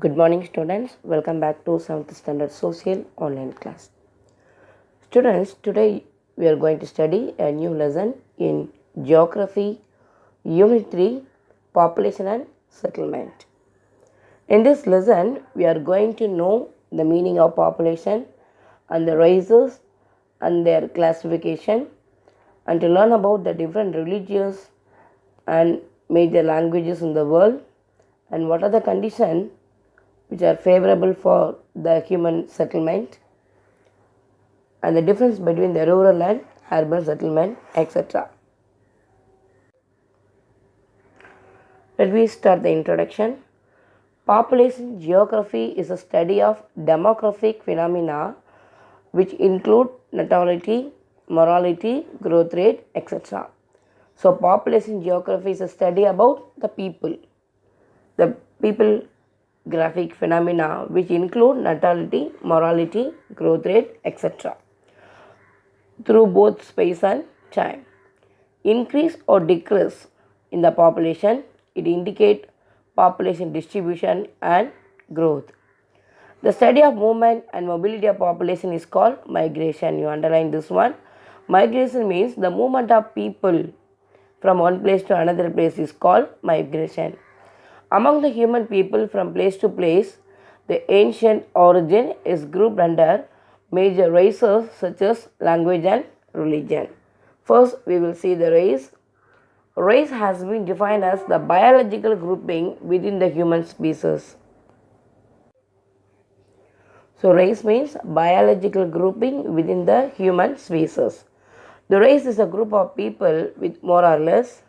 Good morning, students. Welcome back to 7th Standard Social online class. Students, today we are going to study a new lesson in Geography, Unit 3, Population and Settlement. In this lesson, we are going to know the meaning of population and the races and their classification, and to learn about the different religions and major languages in the world, and what are the conditions which are favorable for the human settlement, and the difference between the rural and urban settlement, etc. Let me start the introduction. Population geography is a study of demographic phenomena which include natality, mortality, growth rate, etc. So, population geography is a study about the people graphic phenomena which include natality, mortality, growth rate, etc. through both space and time. Increase or decrease in the population, it indicates population distribution and growth. The study of movement and mobility of population is called migration. You underline this one. Migration means the movement of people from one place to another place is called migration. Among the human people from place to place, the ancient origin is grouped under major races such as language and religion. First, we will see the race. Race has been defined as the biological grouping within the human species. So, race means biological grouping within the human species. The race is a group of people with more or less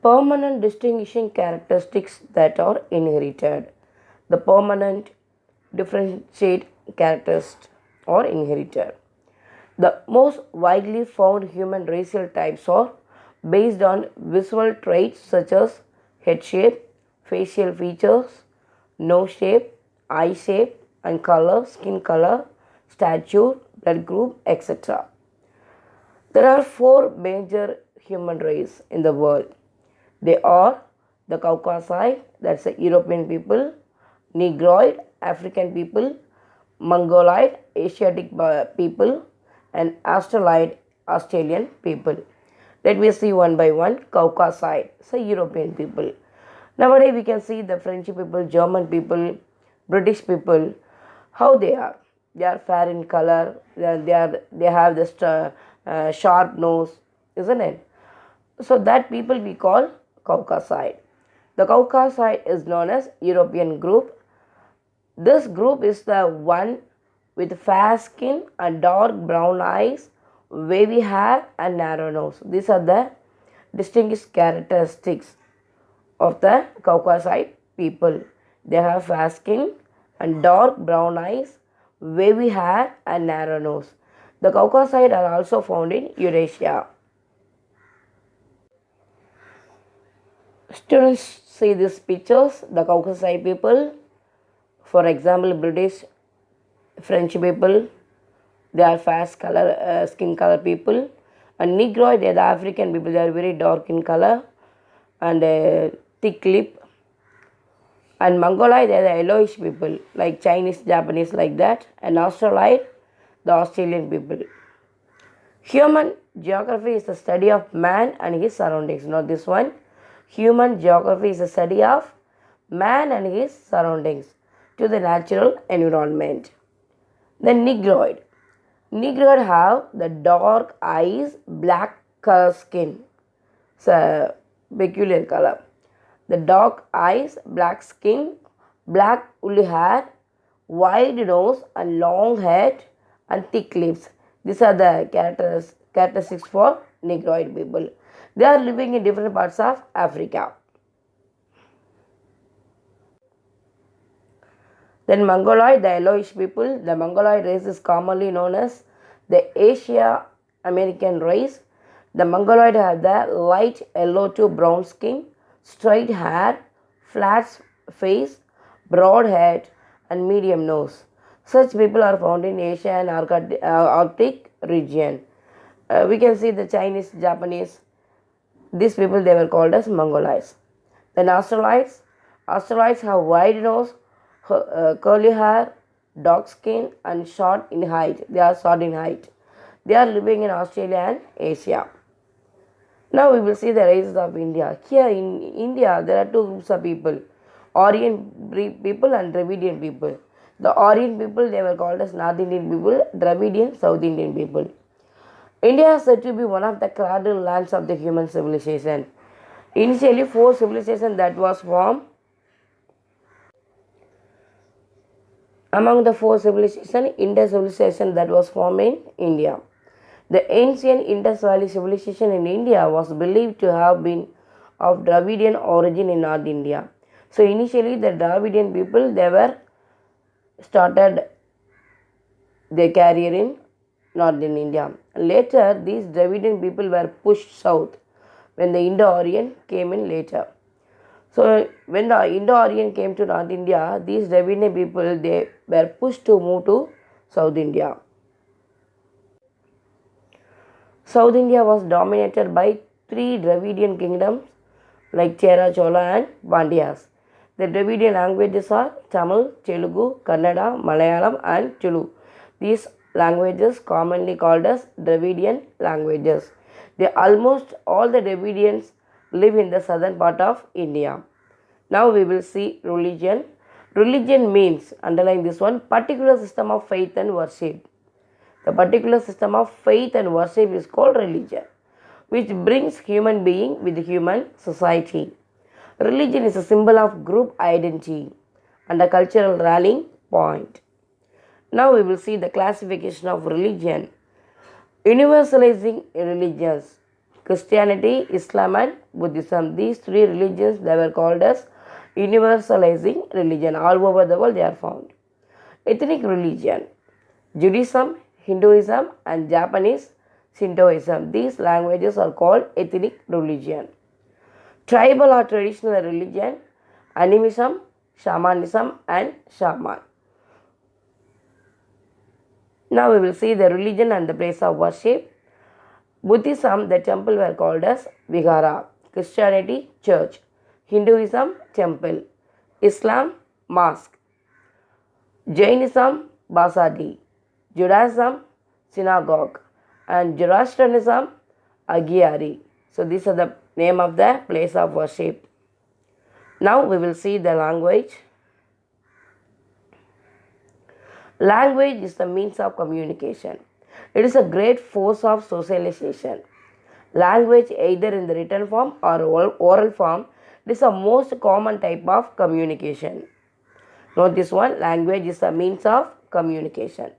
permanent distinguishing characteristics that are inherited. The permanent differentiate characteristics are inherited. The most widely found human racial types are based on visual traits such as head shape, facial features, nose shape, eye shape, and color, skin color, stature, blood group, etc. There are four major human races in the world. They are the Caucasoid, that's the European people, Negroid, African people, Mongoloid, Asiatic people, and Australoid, Australian people. Let me see one by one. Caucasoid, so European people. Nowadays we can see the French people, German people, British people, how they are. They are fair in color. They have this sharp nose, isn't it? So that people we call Caucasoid. The Caucasoid is known as European group. This group is the one with fair skin and dark brown eyes, wavy hair and narrow nose. These are the distinguished characteristics of the Caucasoid people. They have fair skin and dark brown eyes, wavy hair and narrow nose. The Caucasoid are also found in Eurasia. Students see these pictures, the Caucasoid people, for example, British, French people, they are fast color, skin color people, and Negroid, they are the African people, they are very dark in color and thick lip, and Mongoloid, they are the yellowish people, like Chinese, Japanese, like that, and Australoid, the Australian people. Human geography is the study of man and his surroundings. Not this one. Human geography is a study of man and his surroundings to the natural environment. The Negroid. Negroid have the dark eyes, black color skin. It's a peculiar color. The dark eyes, black skin, black woolly hair, wide nose and long head and thick lips. These are the characteristics for Negroid people. They are living in different parts of Africa. Then Mongoloid, the yellowish people. The Mongoloid race is commonly known as the Asia American race. The Mongoloid have the light yellow to brown skin, straight hair, flat face, broad head, and medium nose. Such people are found in Asia and Arctic region. We can see the Chinese, Japanese. These people they were called as Mongoloids. Then Australites have wide nose, curly hair, dark skin, and short in height. They are short in height. They are living in Australia and Asia. Now we will see the races of India. Here in India, there are two groups of people: Aryan people and Dravidian people. The Aryan people, they were called as North Indian people, Dravidian South Indian people. India is said to be one of the cradle lands of the human civilization. Initially, four civilizations that was formed. Among the four civilizations, Indus civilization that was formed in India. The ancient Indus Valley civilization in India was believed to have been of Dravidian origin in North India. So initially the Dravidian people, they were started their career in northern India. Later these Dravidian people were pushed south when the Indo-Aryan came in later. So when the Indo-Aryan came to North India, these Dravidian people, they were pushed to move to South India. South India was dominated by three Dravidian kingdoms like Chera, Chola and Pandyas. The Dravidian languages are Tamil, Telugu, Kannada, Malayalam and Tulu. These languages commonly called as Dravidian languages. Almost all the Dravidians live in the southern part of India. Now we will see religion. Religion means, underline this one, particular system of faith and worship. The particular system of faith and worship is called religion, which brings human being with human society. Religion is a symbol of group identity and a cultural rallying point. Now we will see the classification of religion. Universalizing religions: Christianity, Islam and Buddhism. These three religions, they were called as universalizing religion. All over the world they are found. Ethnic religion: Judaism, Hinduism and Japanese Shintoism. These languages are called ethnic religion. Tribal or traditional religion: Animism, Shamanism and Shaman. Now we will see the religion and the place of worship. Buddhism, the temple were called as Vihara. Christianity, church. Hinduism, temple. Islam, mosque. Jainism, basadi. Judaism, synagogue, and Zoroastrianism, Agiari. So these are the name of the place of worship. Now we will see the language. Language is the means of communication. It is a great force of socialization. Language, either in the written form or oral form, is the most common type of communication. Note this one, language is the means of communication.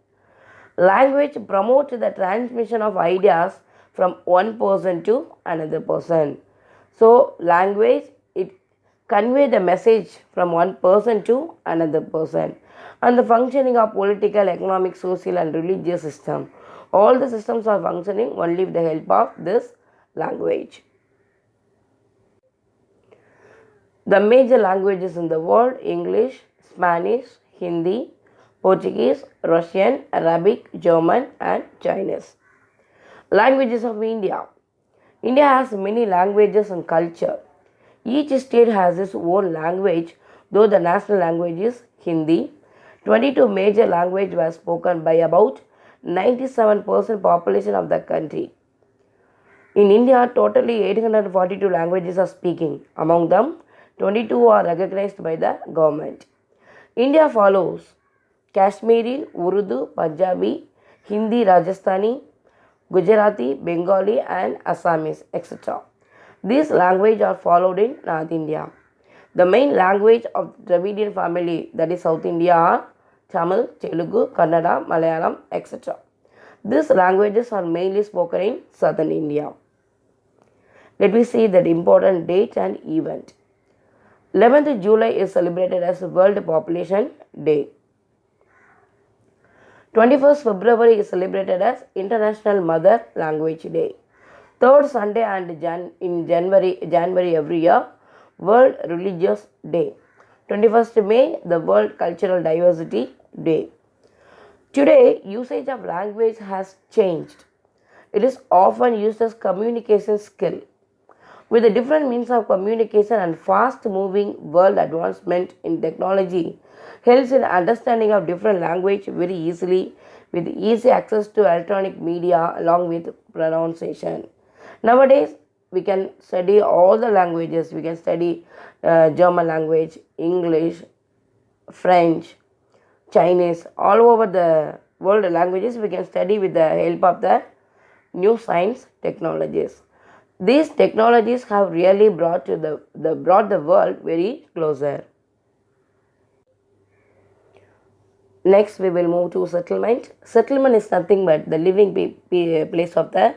Language promotes the transmission of ideas from one person to another person. So language, it conveys the message from one person to another person. And the functioning of political, economic, social and religious system. All the systems are functioning only with the help of this language. The major languages in the world: English, Spanish, Hindi, Portuguese, Russian, Arabic, German and Chinese. Languages of India. India has many languages and culture. Each state has its own language, though the national language is Hindi. 22 major languages were spoken by about 97% population of the country. In India, totally 842 languages are speaking. Among them, 22 are recognized by the government. India follows Kashmiri, Urdu, Punjabi, Hindi, Rajasthani, Gujarati, Bengali and Assamese, etc. These languages are followed in North India. The main language of Dravidian family, that is South India, are Tamil, Telugu, Kannada, Malayalam, etc. These languages are mainly spoken in southern India. Let me see the important date and event. 11th July is celebrated as World Population Day. 21st February is celebrated as International Mother Language Day. Third Sunday and in January every year, World Religious Day. 21st May, the World Cultural Diversity Day. Today, usage of language has changed. It is often used as communication skill. With the different means of communication and fast moving world, advancement in technology helps in understanding of different language very easily with easy access to electronic media along with pronunciation. Nowadays we can study all the languages. We can study German language, English, French, Chinese, all over the world languages we can study with the help of the new science technologies. These technologies have really brought the world very closer. Next, we will move to settlement. Settlement is nothing but the living place of the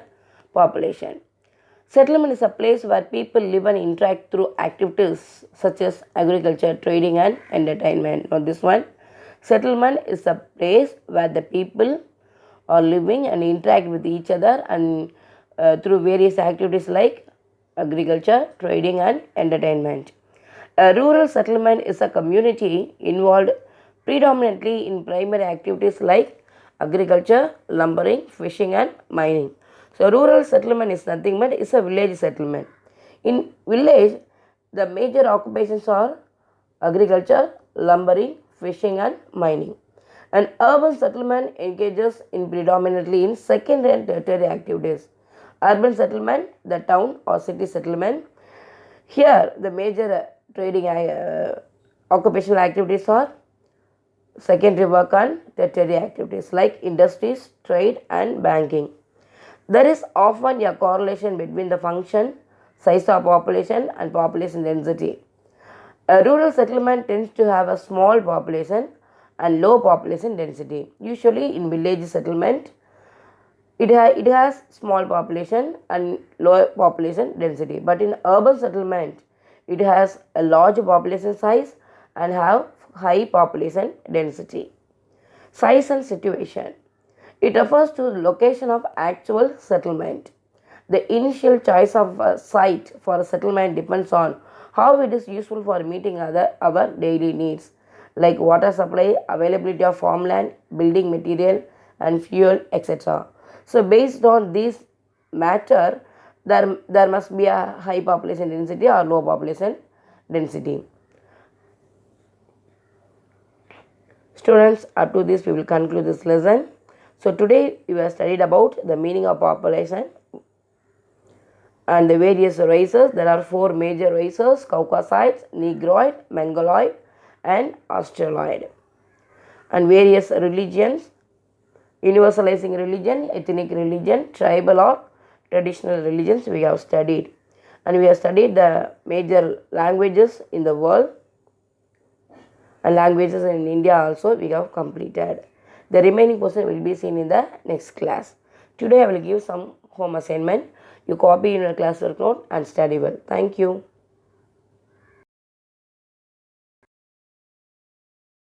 population. Settlement is a place where people live and interact through activities such as agriculture, trading, and entertainment. Now, this one, settlement is a place where the people are living and interact with each other and through various activities like agriculture, trading, and entertainment. A rural settlement is a community involved predominantly in primary activities like agriculture, lumbering, fishing, and mining. So, rural settlement is nothing but is a village settlement. In village, the major occupations are agriculture, lumbering, fishing, and mining. An urban settlement engages in predominantly in secondary and tertiary activities. Urban settlement, the town or city settlement. Here, the major trading occupational activities are secondary work and tertiary activities like industries, trade, and banking. There is often a correlation between the function, size of population, and population density. A rural settlement tends to have a small population and low population density. Usually, in village settlement, it has small population and low population density. But in urban settlement, it has a large population size and have high population density. Size and situation. It refers to the location of actual settlement. The initial choice of a site for a settlement depends on how it is useful for meeting our daily needs like water supply, availability of farmland, building material, and fuel, etc. So, based on these matter, there must be a high population density or low population density. Students, up to this we will conclude this lesson. So today we have studied about the meaning of population and the various races. There are four major races: Caucasides, Negroid, Mongoloid, and Australoid. And various religions: universalizing religion, ethnic religion, tribal or traditional religions we have studied. And we have studied the major languages in the world and languages in India also we have completed. The remaining portion will be seen in the next class. Today I will give some home assignment. You copy in your classwork note and study well. Thank you.